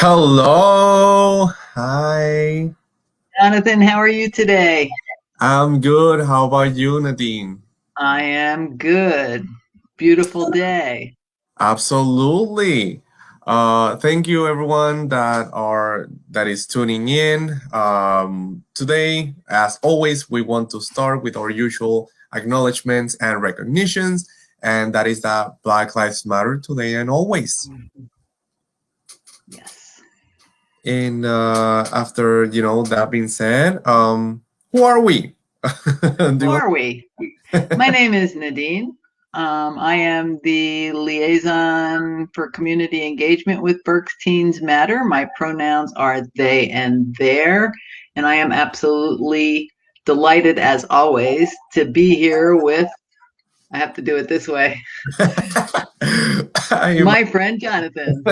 Hello. Hi. Jonathan, how are you today? I'm good. How about you, Nadine? I am good. Beautiful day. Absolutely. Thank you everyone that is tuning in. Today, as always, we want to start with our usual acknowledgments and recognitions, and that is that Black Lives Matter today and always. Yes. And after that being said, who are we? Do Who you want? are we? My name is Nadine. I am the liaison for community engagement with Berks Teens Matter. My pronouns are they and their, and I am absolutely delighted, as always, to be here with, I have to do it this way, Hi, my friend Jonathan.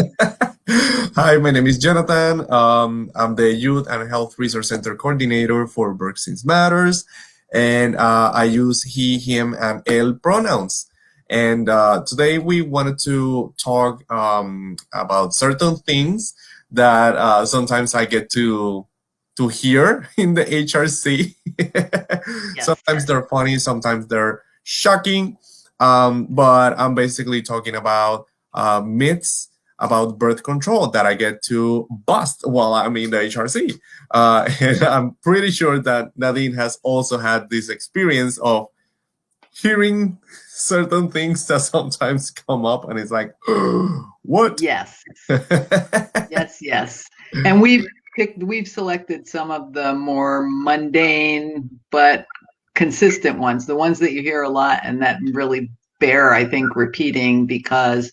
Hi, my name is Jonathan. I'm the Youth and Health Resource Center Coordinator for Berksins Matters, and I use he, him, and él pronouns. And today we wanted to talk about certain things that sometimes I get to hear in the HRC. Yes. Sometimes they're funny, sometimes they're shocking. But I'm basically talking about myths about birth control that I get to bust while I'm in the HRC. And I'm pretty sure that Nadine has also had this experience of hearing certain things that sometimes come up, and it's like, what? Yes. Yes. And we've selected some of the more mundane but consistent ones, the ones that you hear a lot and that really bear, I think, repeating because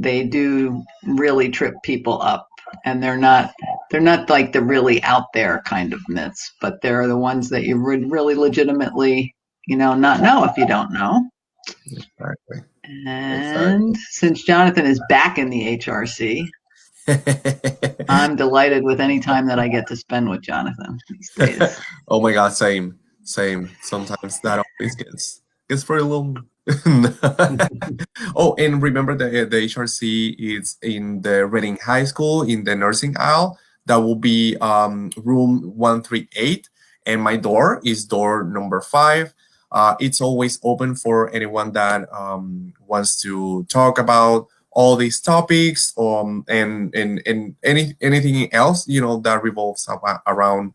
they do really trip people up. And they're not like the really out there kind of myths, but they're the ones that you would really legitimately, not know if you don't know. Exactly. And since Jonathan is back in the HRC, I'm delighted with any time that I get to spend with Jonathan these days. Oh my God, same. Sometimes that always gets very long. Oh, and remember the HRC is in the Reading High School in the nursing aisle. That will be room 138, and my door is door number 5. It's always open for anyone that wants to talk about all these topics, and anything else that revolves around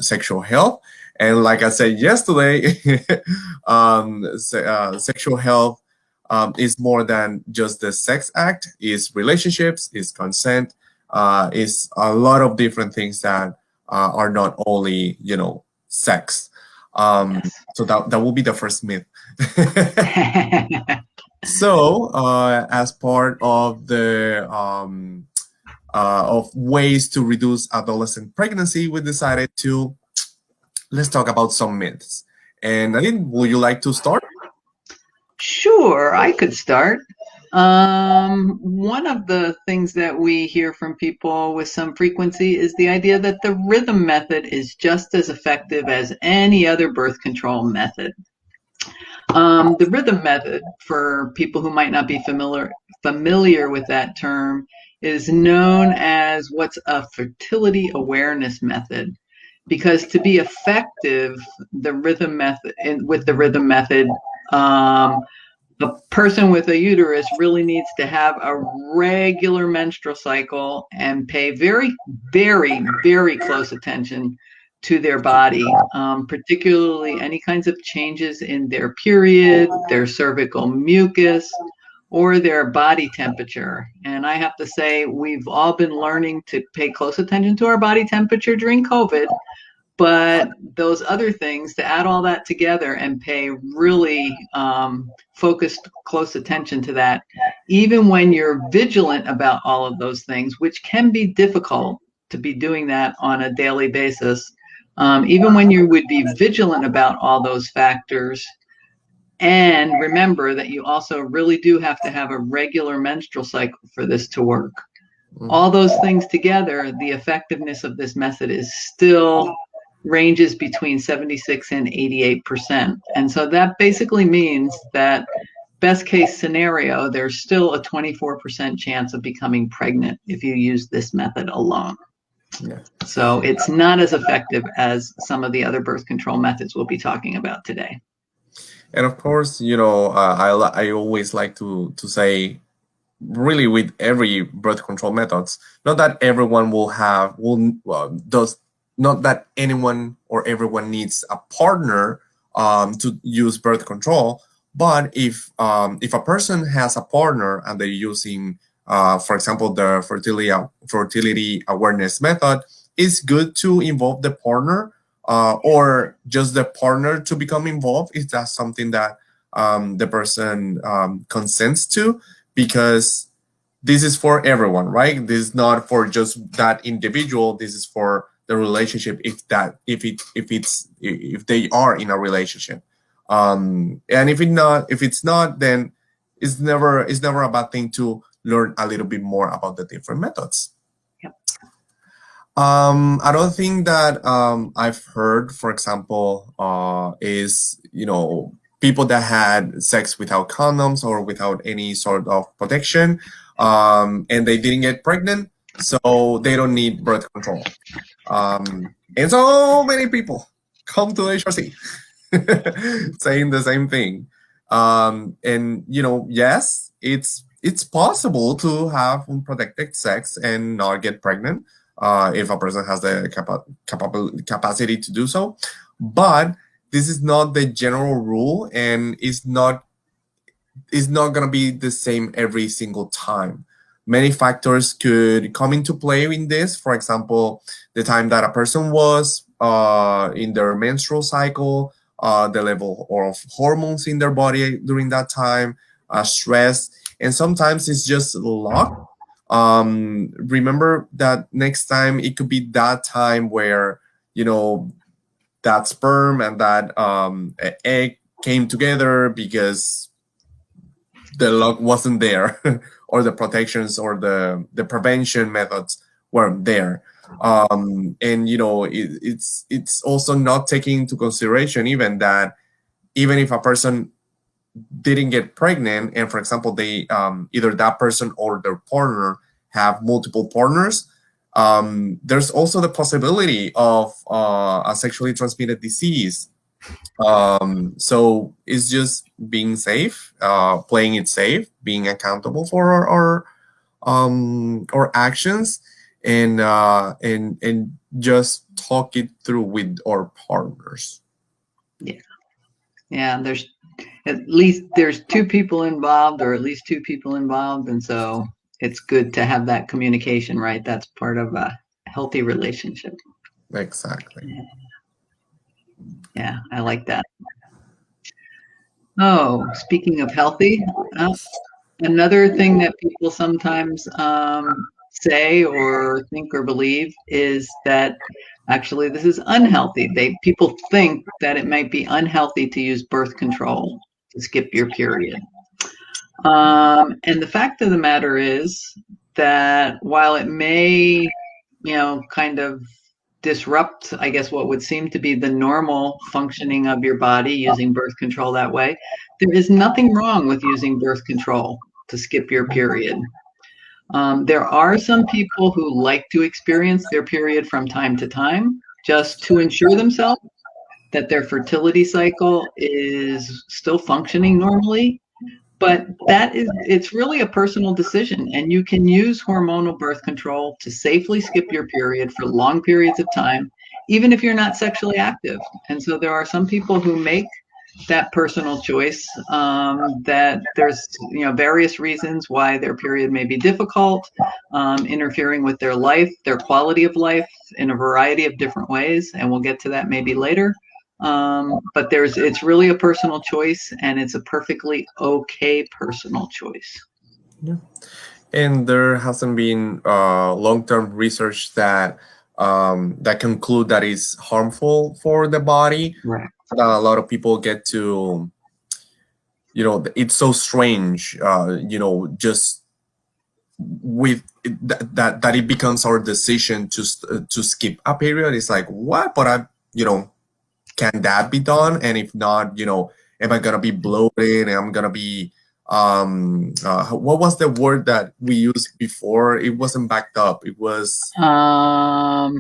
sexual health. And like I said yesterday, sexual health is more than just the sex act. Is relationships, is consent, is a lot of different things that are not only sex. Yes. So that will be the first myth. So, as part of the of ways to reduce adolescent pregnancy, we decided to let's talk about some myths. And Nadine, would you like to start? Sure, I could start. One of the things that we hear from people with some frequency is the idea that the rhythm method is just as effective as any other birth control method. The rhythm method, for people who might not be familiar with that term, is known as what's a fertility awareness method. Because to be effective, the rhythm method with the rhythm method, a person with a uterus really needs to have a regular menstrual cycle and pay very, very, very close attention to their body, particularly any kinds of changes in their period, their cervical mucus, or their body temperature. And I have to say, we've all been learning to pay close attention to our body temperature during COVID, but those other things, to add all that together and pay really focused close attention to that, even when you're vigilant about all of those things, which can be difficult to be doing that on a daily basis, even when you would be vigilant about all those factors, and remember that you also really do have to have a regular menstrual cycle for this to work. All those things together, the effectiveness of this method is still ranges between 76 and 88%. And so that basically means that best case scenario, there's still a 24% chance of becoming pregnant if you use this method alone. Yeah. So it's not as effective as some of the other birth control methods we'll be talking about today. And of course, I always like to say, really, with every birth control methods, not that everyone does not that anyone or everyone needs a partner to use birth control. But if a person has a partner and they're using, for example, the fertility awareness method, it's good to involve the partner, or just the partner to become involved if that's something that the person consents to, because this is for everyone, right? This is not for just that individual. This is for the relationship, if they are in a relationship. And if it's not, then it's never a bad thing to learn a little bit more about the different methods. Yep. Another thing that I've heard, for example, is people that had sex without condoms or without any sort of protection, and they didn't get pregnant, so they don't need birth control. And so many people come to HRC saying the same thing. And yes, it's possible to have unprotected sex and not get pregnant, if a person has the capacity to do so. But this is not the general rule, and it's not gonna be the same every single time. Many factors could come into play in this. For example, the time that a person was in their menstrual cycle, the level of hormones in their body during that time, stress, and sometimes it's just luck. Remember that next time it could be that time where that sperm and that egg came together because the luck wasn't there, or the protections or the prevention methods weren't there. And it's also not taking into consideration even that, even if a person didn't get pregnant, and for example they either that person or their partner have multiple partners, there's also the possibility of a sexually transmitted disease. So it's just being safe, playing it safe, being accountable for our actions, and just talk it through with our partners. Yeah, there's two people involved, or at least two people involved, and so it's good to have that communication, right? That's part of a healthy relationship. Exactly. Yeah, I like that. Oh, speaking of healthy, another thing that people sometimes say or think or believe is that actually this is unhealthy. People think that it might be unhealthy to use birth control to skip your period. And the fact of the matter is that while it may, kind of disrupt, I guess, what would seem to be the normal functioning of your body using birth control that way, there is nothing wrong with using birth control to skip your period. There are some people who like to experience their period from time to time just to ensure themselves that their fertility cycle is still functioning normally. But it's really a personal decision, and you can use hormonal birth control to safely skip your period for long periods of time, even if you're not sexually active. And so there are some people who make that personal choice, that there's various reasons why their period may be difficult, interfering with their life, their quality of life in a variety of different ways, and we'll get to that maybe later. But it's really a personal choice, and it's a perfectly okay personal choice. Yeah. And there hasn't been long-term research that conclude that is harmful for the body. Right. A lot of people get to, it's so strange, just with that it becomes our decision to skip a period. It's like, what? But can that be done? And if not, am I gonna be bloated and I'm gonna be what was the word that we used before? It wasn't backed up. It was Now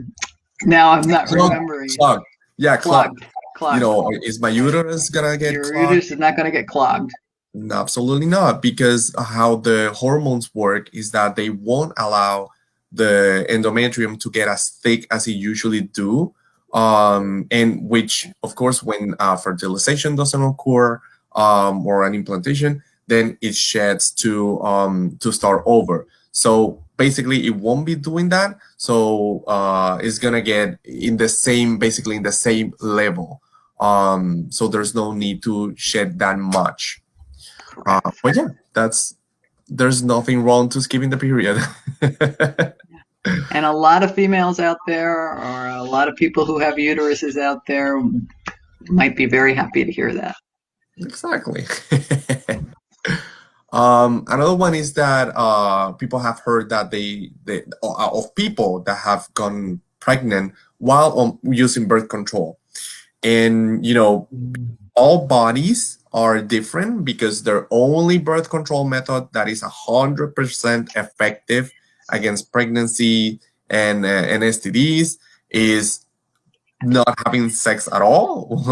I'm not clogged. remembering. Clogged. Yeah, clogged. Clogged. You Clogged. know, is my uterus gonna get Your clogged? uterus is not going to get clogged. No, absolutely not, because how the hormones work is that they won't allow the endometrium to get as thick as it usually do, and which, of course, when fertilization doesn't occur, or an implantation, then it sheds to start over. So basically, it won't be doing that. So it's gonna get in the same, basically in the same level. So there's no need to shed that much. Correct. But yeah, there's nothing wrong to skipping the period. And a lot of females out there, or a lot of people who have uteruses out there, might be very happy to hear that. Exactly. Another one is that people have heard that they of people that have gone pregnant while using birth control, and all bodies are different because their only birth control method that is 100% effective against pregnancy and STDs is not having sex at all,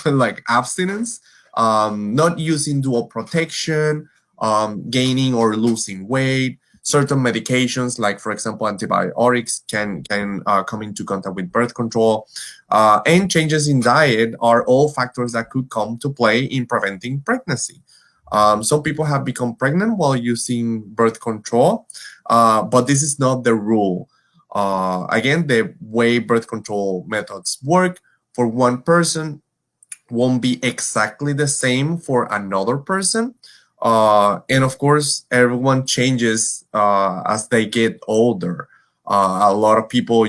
like abstinence, not using dual protection, gaining or losing weight. Certain medications, like for example antibiotics, can come into contact with birth control, and changes in diet are all factors that could come to play in preventing pregnancy. Some people have become pregnant while using birth control, but this is not the rule. Again, the way birth control methods work for one person won't be exactly the same for another person. And of course, everyone changes as they get older. A lot of people,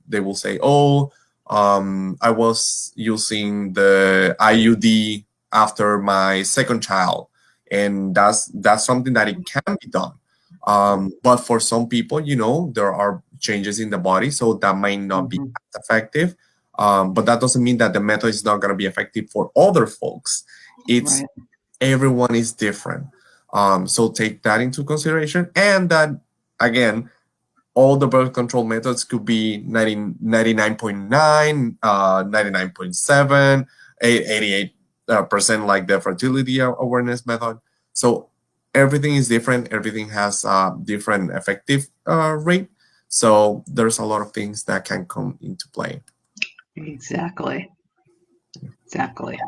they will say, "Oh, I was using the IUD after my second child," and that's something that it can be done. But for some people, there are changes in the body, so that might not be Mm-hmm. as effective. But that doesn't mean that the method is not going to be effective for other folks. It's Right. Everyone is different. So take that into consideration. And that, again, all the birth control methods could be 99.9, 99.7, 88% like the fertility awareness method. So everything is different. Everything has a different effective rate. So there's a lot of things that can come into play. Exactly. Exactly.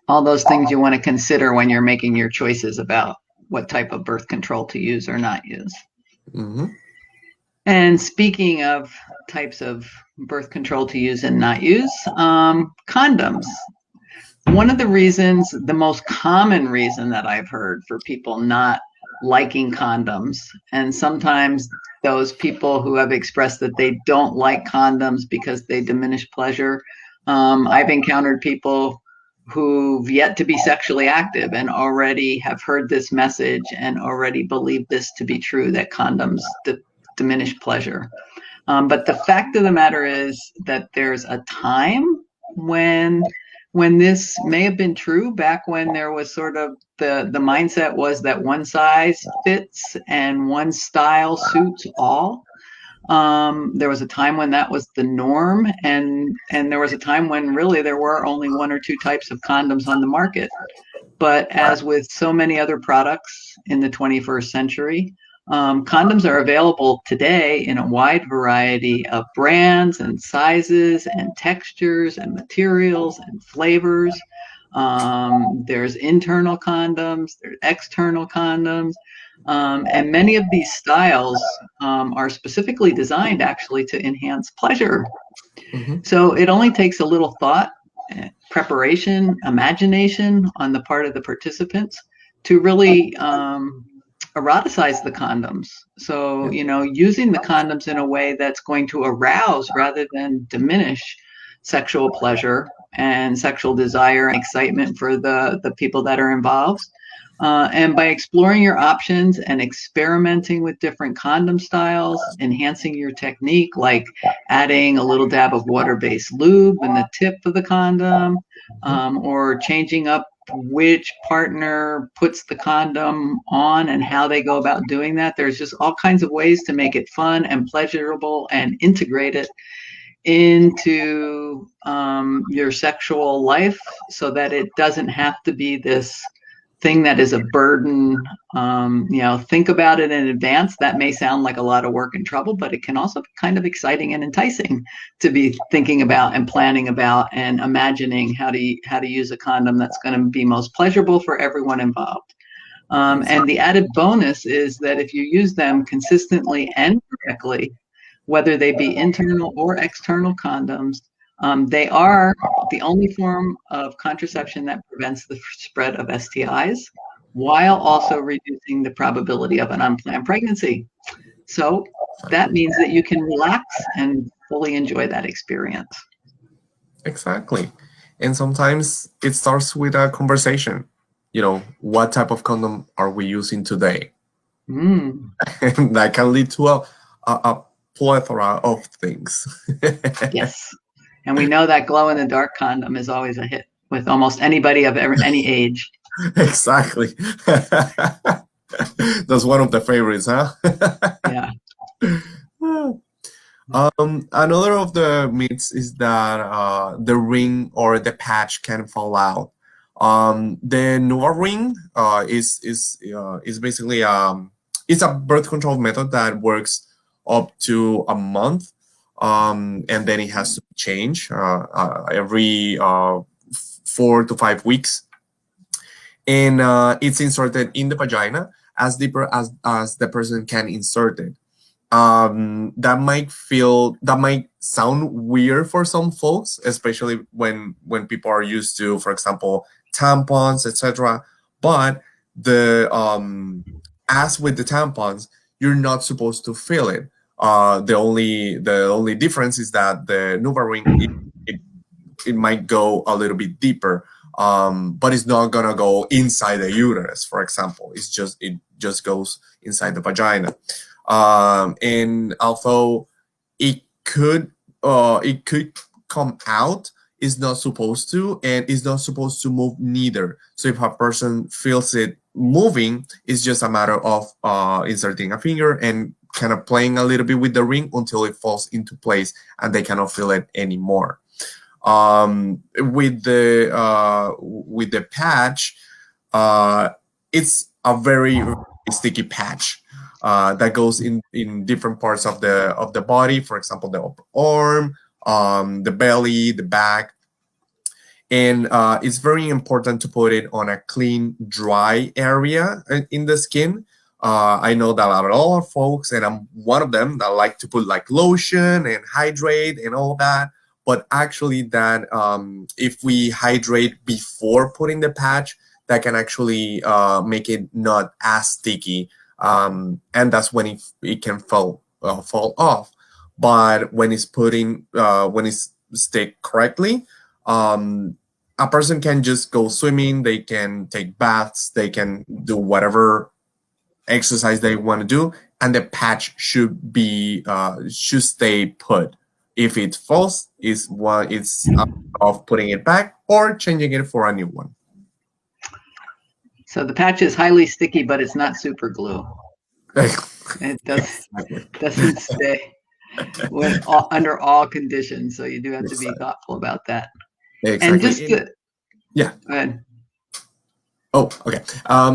All those things you want to consider when you're making your choices about what type of birth control to use or not use. Mm-hmm. And speaking of types of birth control to use and not use, condoms. One of the reasons, the most common reason that I've heard for people not liking condoms, and sometimes those people who have expressed that they don't like condoms because they diminish pleasure, I've encountered people who've yet to be sexually active and already have heard this message and already believe this to be true, that condoms diminish pleasure. But the fact of the matter is that there's a time when this may have been true, back when there was sort of the mindset was that one size fits and one style suits all. There was a time when that was the norm, and there was a time when really there were only one or two types of condoms on the market. But as with so many other products in the 21st century, condoms are available today in a wide variety of brands and sizes and textures and materials and flavors. There's internal condoms, there's external condoms, and many of these styles are specifically designed actually to enhance pleasure. Mm-hmm. So it only takes a little thought, preparation, imagination on the part of the participants to really eroticize the condoms. So, using the condoms in a way that's going to arouse rather than diminish sexual pleasure and sexual desire and excitement for the people that are involved. And by exploring your options and experimenting with different condom styles, enhancing your technique, like adding a little dab of water-based lube in the tip of the condom, or changing up which partner puts the condom on and how they go about doing that. There's just all kinds of ways to make it fun and pleasurable and integrate it into your sexual life so that it doesn't have to be this thing that is a burden. Think about it in advance. That may sound like a lot of work and trouble, but it can also be kind of exciting and enticing to be thinking about and planning about and imagining how to use a condom that's going to be most pleasurable for everyone involved. And the added bonus is that if you use them consistently and correctly, whether they be internal or external condoms, they are the only form of contraception that prevents the spread of STIs while also reducing the probability of an unplanned pregnancy. So that means that you can relax and fully enjoy that experience. Exactly. And sometimes it starts with a conversation. What type of condom are we using today? And that can lead to a plethora of things. Yes. And we know that glow-in-the-dark condom is always a hit with almost anybody of any age. Exactly. That's one of the favorites, huh? Yeah. Another of the myths is that the ring or the patch can fall out. The Nova ring is basically it's a birth control method that works up to a month, and then it has to change every 4 to 5 weeks, and it's inserted in the vagina as deeper as the person can insert it. That might sound weird for some folks, especially when people are used to, for example, tampons, etc. But the as with the tampons, you're not supposed to feel it. The only difference is that the Nuva ring it might go a little bit deeper, but it's not gonna go inside the uterus, for example. It just goes inside the vagina. And although it could come out, it's not supposed to, and it's not supposed to move neither. So if a person feels it moving, it's just a matter of inserting a finger and kind of playing a little bit with the ring until it falls into place and they cannot feel it anymore. With the patch, it's a very sticky patch that goes in different parts of the body. For example, the upper arm, the belly, the back, and it's very important to put it on a clean, dry area in the skin. I know that a lot of folks, and I'm one of them, that like to put like lotion and hydrate and all that. But actually, that if we hydrate before putting the patch, that can actually make it not as sticky, and that's when it can fall off. But when it's when it's stick correctly, a person can just go swimming, they can take baths, they can do whatever exercise they want to do, and the patch should stay put. If it falls, it's of putting it back or changing it for a new one. So the patch is highly sticky, but it's not super glue. It doesn't stay under all conditions. So you do have to be thoughtful about that. Exactly. And just yeah. Go ahead. Oh, okay.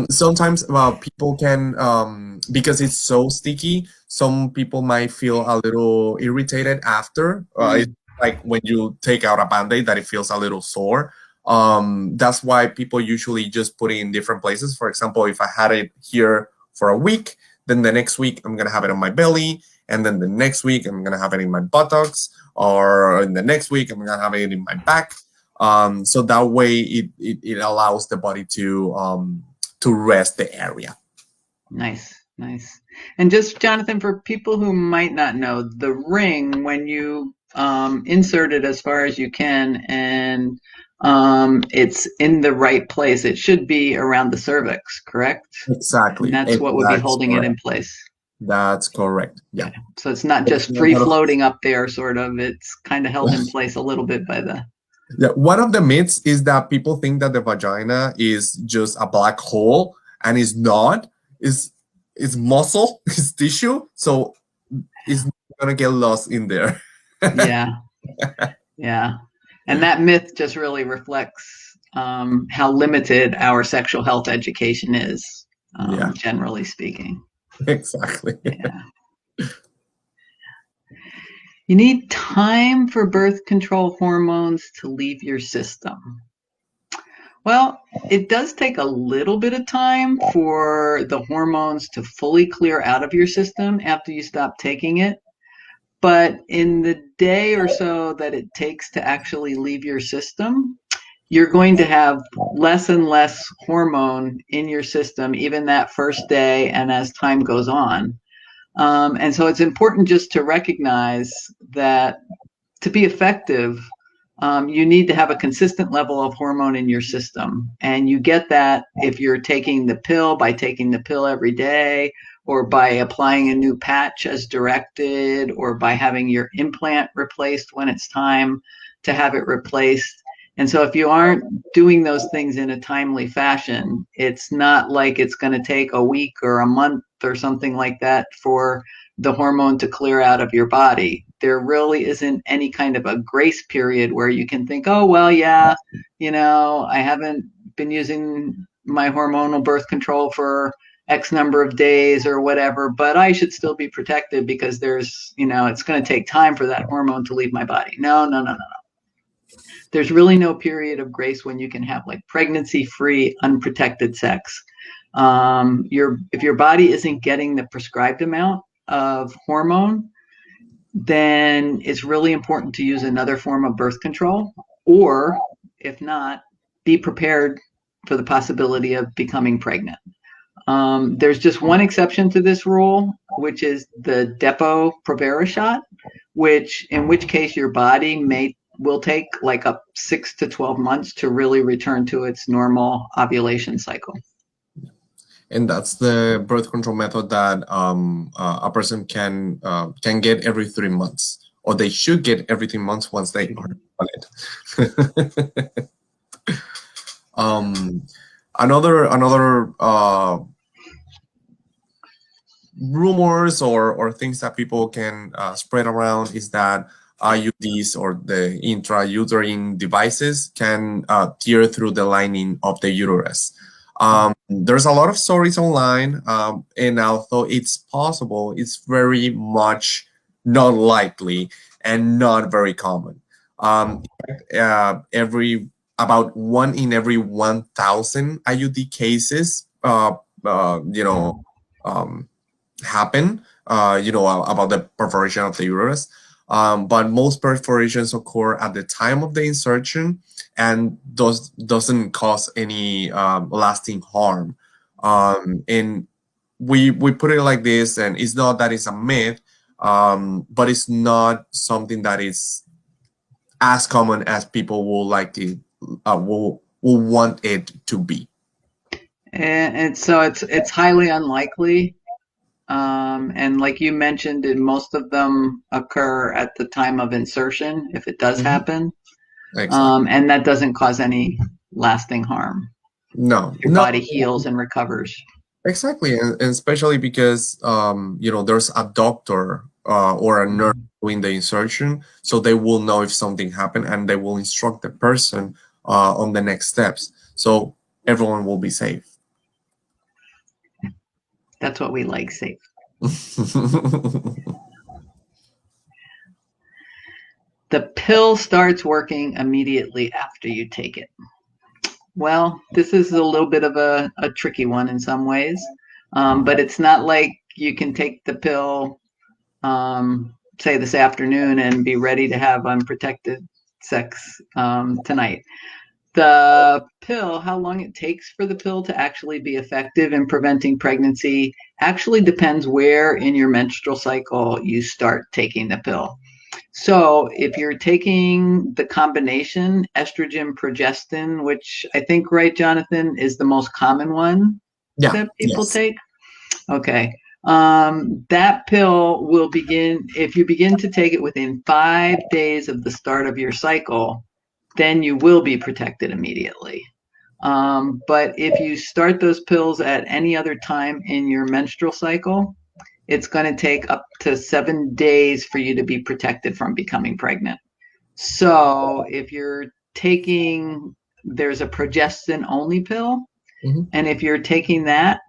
Sometimes people can, because it's so sticky, some people might feel a little irritated after. It's like when you take out a Band-Aid that it feels a little sore. That's why people usually just put it in different places. For example, if I had it here for a week, then the next week I'm gonna have it on my belly, and then the next week I'm gonna have it in my buttocks, or in the next week I'm gonna have it in my back. So that way it allows the body to rest the area. Nice. And just, Johnathan, for people who might not know, the ring, when you insert it as far as you can and it's in the right place, it should be around the cervix, correct? Exactly. And that's what would be holding it in place. That's correct. Yeah. So it's not just free floating up there, sort of. It's kind of held in place a little bit by the Yeah, one of the myths is that people think that the vagina is just a black hole, and it's not. It's muscle, it's tissue, so it's not gonna get lost in there. Yeah, yeah. And that myth just really reflects how limited our sexual health education is, Yeah, generally speaking. exactly. Yeah. You need time for birth control hormones to leave your system. Well, it does take a little bit of time for the hormones to fully clear out of your system after you stop taking it. But in the day or so that it takes to actually leave your system, you're going to have less and less hormone in your system, even that first day and as time goes on. And so it's important just to recognize that to be effective, you need to have a consistent level of hormone in your system. And you get that if you're taking the pill, by taking the pill every day, or by applying a new patch as directed, or by having your implant replaced when it's time to have it replaced. And so if you aren't doing those things in a timely fashion, it's not like it's going to take a week or a month or something like that for the hormone to clear out of your body. There really isn't any kind of a grace period where you can think, oh, well, yeah, I haven't been using my hormonal birth control for X number of days or whatever, but I should still be protected because it's going to take time for that hormone to leave my body. No, no, no, no. There's really no period of grace when you can have like pregnancy-free, unprotected sex. If your body isn't getting the prescribed amount of hormone, then it's really important to use another form of birth control, or if not, be prepared for the possibility of becoming pregnant. There's just one exception to this rule, which is the Depo-Provera shot, in which case your body will take like up 6 to 12 months to really return to its normal ovulation cycle. And that's the birth control method that a person can get every 3 months, or they should get every 3 months once they are on it. Another rumors or things that people can spread around is that IUDs, or the intrauterine devices, can tear through the lining of the uterus. There's a lot of stories online, and although it's possible, it's very much not likely and not very common. Every About 1 in every 1,000 IUD cases, um, happen, about the perforation of the uterus. But most perforations occur at the time of the insertion and doesn't cause any lasting harm. And we put it like this, and it's not that it's a myth, but it's not something that is as common as people will like it, will want it to be. And so it's highly unlikely. And like you mentioned, most of them occur at the time of insertion, if it does Mhm. happen. Exactly. And that doesn't cause any lasting harm. No, Your no. body heals and recovers. Exactly, and especially because there's a doctor or a nurse doing the insertion, so they will know if something happened, and they will instruct the person on the next steps. So everyone will be safe. That's what we like, safe. The pill starts working immediately after you take it. Well, this is a little bit of a tricky one in some ways, but it's not like you can take the pill, say this afternoon, and be ready to have unprotected sex tonight. The pill, how long it takes for the pill to actually be effective in preventing pregnancy, actually depends where in your menstrual cycle you start taking the pill. So if you're taking the combination estrogen progestin, which I think, right, Johnathan, is the most common one Yeah. that people Yes. take. Okay. That pill will begin, if you begin to take it within 5 days of the start of your cycle, then you will be protected immediately. But if you start those pills at any other time in your menstrual cycle, it's going to take up to 7 days for you to be protected from becoming pregnant. So if you're taking, there's a progestin only pill, and if you're taking that,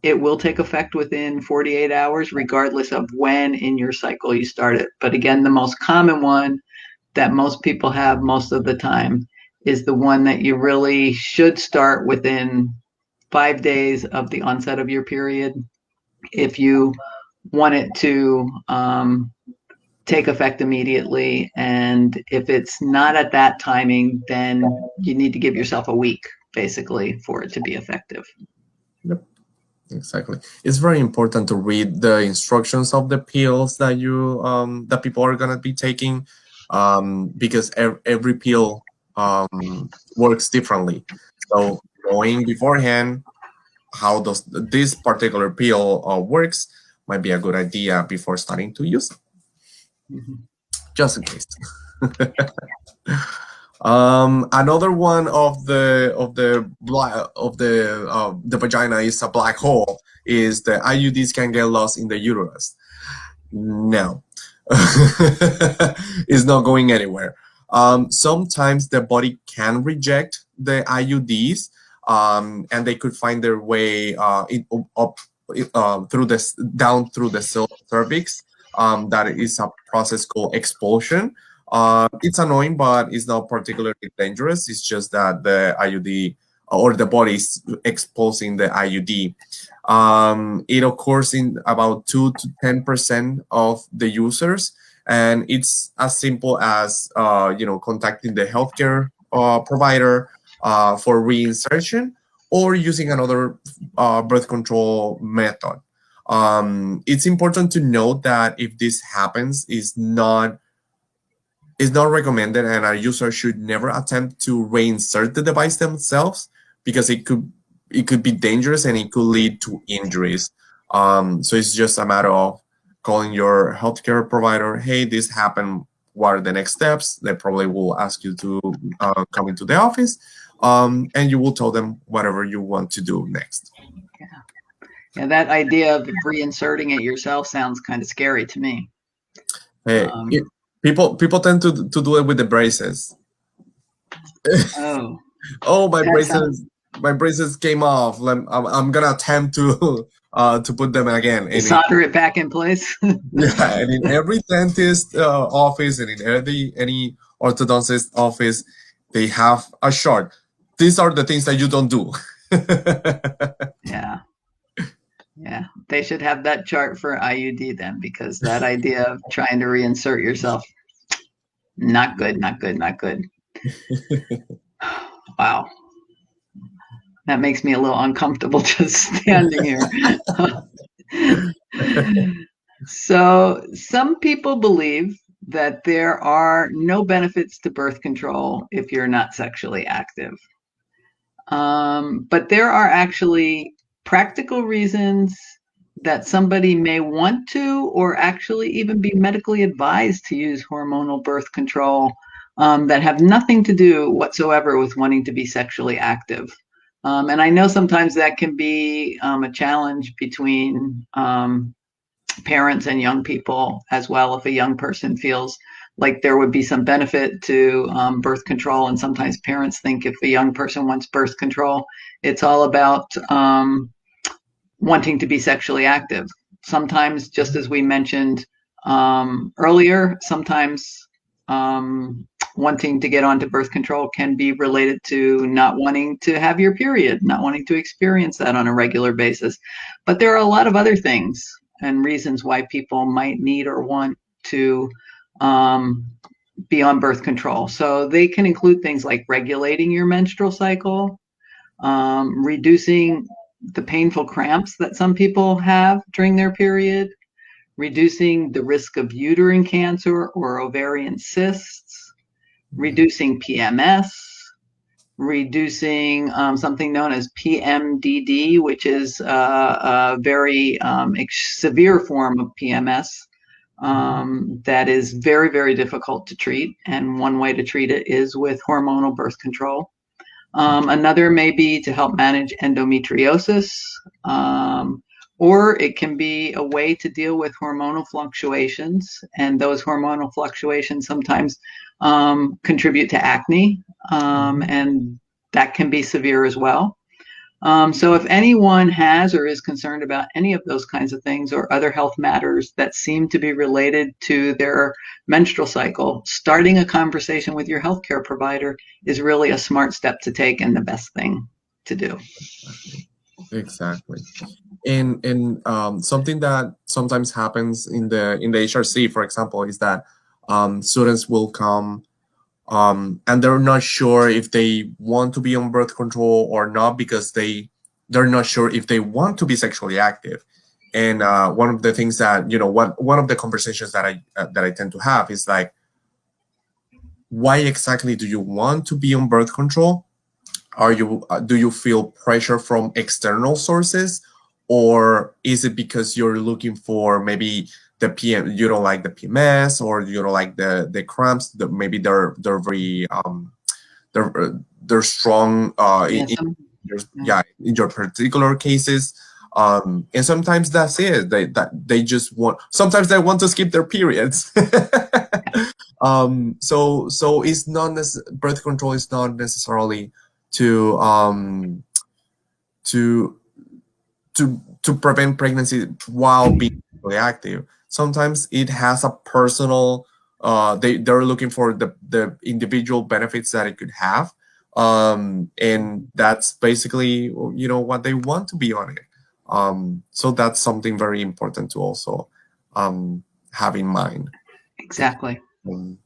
it will take effect within 48 hours, regardless of when in your cycle you start it. But again, the most common one that most people have most of the time is the one that you really should start within 5 days of the onset of your period if you want it to take effect immediately. And if it's not at that timing, then you need to give yourself a week, basically, for it to be effective. Yep. Exactly. It's very important to read the instructions of the pills that you that people are gonna be taking, because every pill works differently. So knowing beforehand how does this particular pill works might be a good idea before starting to use it, just in case. Another one of the vagina is a black hole. Is the IUDs can get lost in the uterus? No, it's not going anywhere. Sometimes the body can reject the IUDs, and they could find their way up through this down through the cervix. That is a process called expulsion. It's annoying, but it's not particularly dangerous. It's just that the IUD or the body is exposing the IUD. It occurs in about 2 to 10% of the users, and it's as simple as contacting the healthcare provider for reinsertion or using another birth control method. It's important to note that if this happens, is not recommended, and our user should never attempt to reinsert the device themselves because it could be dangerous and it could lead to injuries. So it's just a matter of calling your healthcare provider. Hey, this happened. What are the next steps? They probably will ask you to come into the office, and you will tell them whatever you want to do next. Yeah, that idea of reinserting it yourself sounds kind of scary to me. Hey, people tend to do it with the braces. Oh, Oh, sounds... my braces came off. I'm gonna attempt to put them again. To solder it back in place. Yeah, and in every dentist office and in any orthodontist office, they have a chart. These are the things that you don't do. Yeah. Yeah, they should have that chart for IUD then, because that idea of trying to reinsert yourself, not good, not good, not good. Wow. That makes me a little uncomfortable just standing here. So some people believe that there are no benefits to birth control if you're not sexually active. But there are actually practical reasons that somebody may want to, or actually even be medically advised to use hormonal birth control, that have nothing to do whatsoever with wanting to be sexually active. And I know sometimes that can be a challenge between parents and young people as well. If a young person feels like there would be some benefit to birth control, and sometimes parents think if a young person wants birth control, it's all about wanting to be sexually active. Sometimes, just as we mentioned earlier, sometimes wanting to get onto birth control can be related to not wanting to have your period, not wanting to experience that on a regular basis. But there are a lot of other things and reasons why people might need or want to be on birth control. So they can include things like regulating your menstrual cycle, reducing the painful cramps that some people have during their period, reducing the risk of uterine cancer or ovarian cysts, reducing PMS, reducing something known as PMDD, which is a very severe form of PMS, that is very, very difficult to treat. And one way to treat it is with hormonal birth control. Another may be to help manage endometriosis, or it can be a way to deal with hormonal fluctuations. And those hormonal fluctuations sometimes contribute to acne, and that can be severe as well. So if anyone has or is concerned about any of those kinds of things or other health matters that seem to be related to their menstrual cycle, starting a conversation with your healthcare provider is really a smart step to take and the best thing to do. Exactly. And something that sometimes happens in the HRC, for example, is that students will come and they're not sure if they want to be on birth control or not because they're not sure if they want to be sexually active. And one of the things that one of the conversations that I tend to have is like, why exactly do you want to be on birth control? Do you feel pressure from external sources, or is it because you're looking for maybe the PM, you don't like the PMS, or you don't like the cramps that maybe they're very they're strong Yeah, in your particular cases. And sometimes that's it, they just want, sometimes they want to skip their periods. So it's not birth control is not necessarily to to to prevent pregnancy while being sexually active. Sometimes it has a personal, they're looking for the individual benefits that it could have, and that's basically what they want to be on it. So that's something very important to also have in mind. exactly. Um,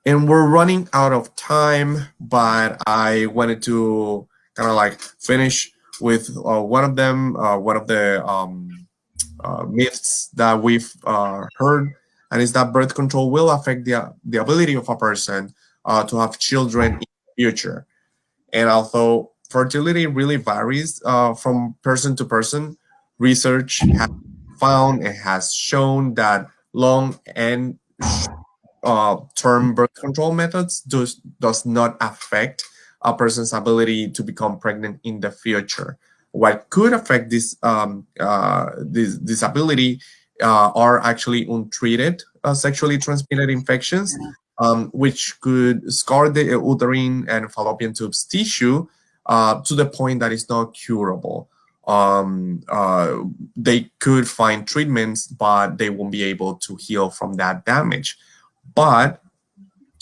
and we're running out of time, but I wanted to kind of like finish with one of them, one of the myths that we've heard, and is that birth control will affect the ability of a person to have children in the future. And although fertility really varies from person to person, research has found and has shown that long and term birth control methods does not affect a person's ability to become pregnant in the future. What could affect this ability are actually untreated sexually transmitted infections, which could scar the uterine and fallopian tubes tissue to the point that it's not curable. They could find treatments, but they won't be able to heal from that damage. But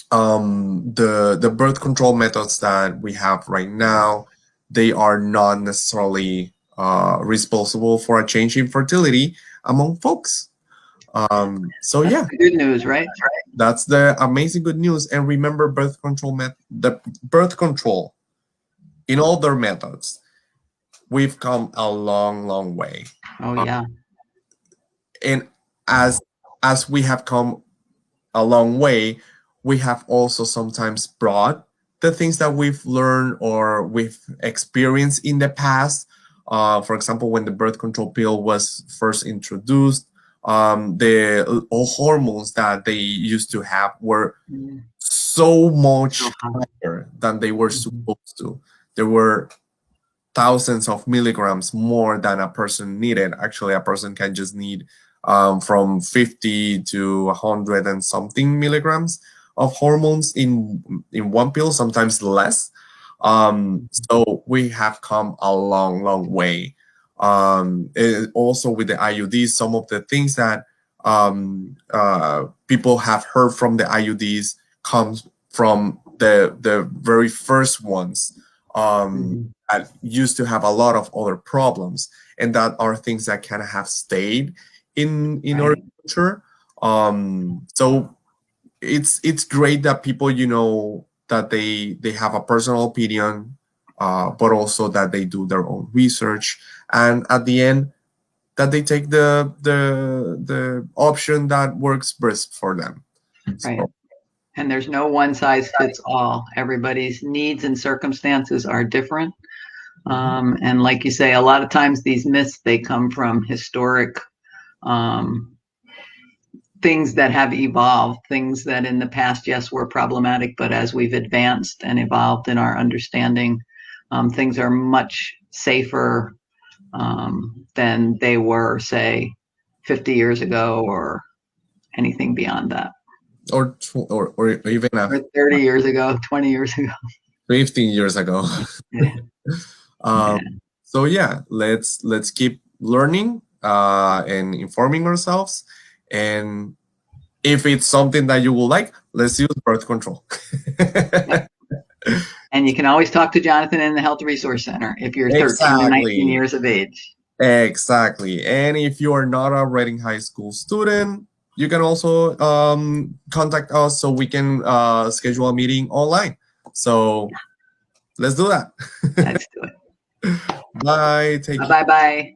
the birth control methods that we have right now, they are not necessarily responsible for a change in fertility among folks. So That's yeah, the good news, right? that's the amazing good news. And remember, the birth control in all their methods, we've come a long, long way. Oh, yeah. And as we have come a long way, we have also sometimes brought the things that we've learned or we've experienced in the past. For example, when the birth control pill was first introduced, the all hormones that they used to have were so much higher than they were supposed to. There were thousands of milligrams more than a person needed. Actually, a person can just need from 50 to 100 and something milligrams of hormones in one pill, sometimes less. So we have come a long, long way. Also with the IUDs, some of the things that people have heard from the IUDs comes from the very first ones. That used to have a lot of other problems, and that are things that kind of have stayed in our culture. So it's great that people that they have a personal opinion, but also that they do their own research, and at the end that they take the option that works best for them. Right. So, And there's no one size fits all. Everybody's needs and circumstances are different. And like you say, a lot of times these myths, they come from historic things that have evolved, things that in the past, yes, were problematic, but as we've advanced and evolved in our understanding, things are much safer than they were, say, 50 years ago or anything beyond that. Or even Or 30 years ago, 20 years ago. 15 years ago. Yeah. um, so yeah, let's keep learning and informing ourselves. And if it's something that you will like, let's use birth control. Yep. And you can always talk to Johnathan in the Health Resource Center if you're 13 to 19 years of age. Exactly. And if you are not a Reading High School student, you can also contact us so we can schedule a meeting online. So let's do that. Let's do it. Bye. Take care. Bye-bye.